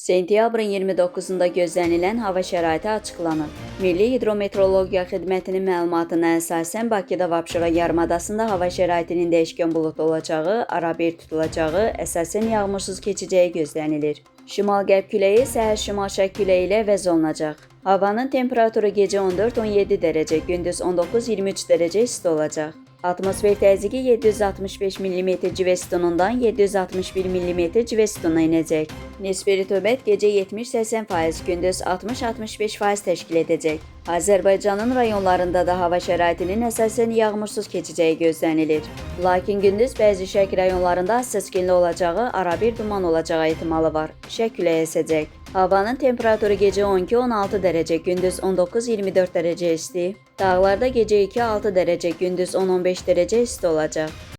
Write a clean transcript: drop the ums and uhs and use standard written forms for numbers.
Sentyabrın 29-da gözlənilən hava şəraiti açıqlanıb. Milli Hidrometeorologiya Xidmətinin məlumatına əsasən Bakıda və Abşeron yarımadasında hava şəraitinin dəyişkən buludlu olacağı, arabir tutulacağı, əsasən yağmursuz keçəcəyi gözlənilir. Şimal-qərb küləyi səhər şimal-şərq küləyi ilə əvəz olunacaq. Havanın temperaturu gecə 14-17 dərəcə, gündüz 19-23 dərəcə isti olacaq. Atmosfer təzyiqi 765 mm civə sütunundan 761 mm civə sütununa enəcək. Nisbi rütubət gecə 70-80%, gündüz 60-65% təşkil edəcək. Azərbaycanın rayonlarında da hava şəraitinin əsasən yağmursuz keçəcəyi gözlənilir. Lakin gündüz bəzi şərq rayonlarında az seçkinli olacağı, arabir duman olacağı ehtimalı var. Şərq küləyi əsəcək. Havanın temperaturu gecə 12-16 dərəcə, gündüz 19-24 dərəcə isti. Dağlarda gecə 2-6 dərəcə, gündüz 10-15 dərəcə isti olacaq.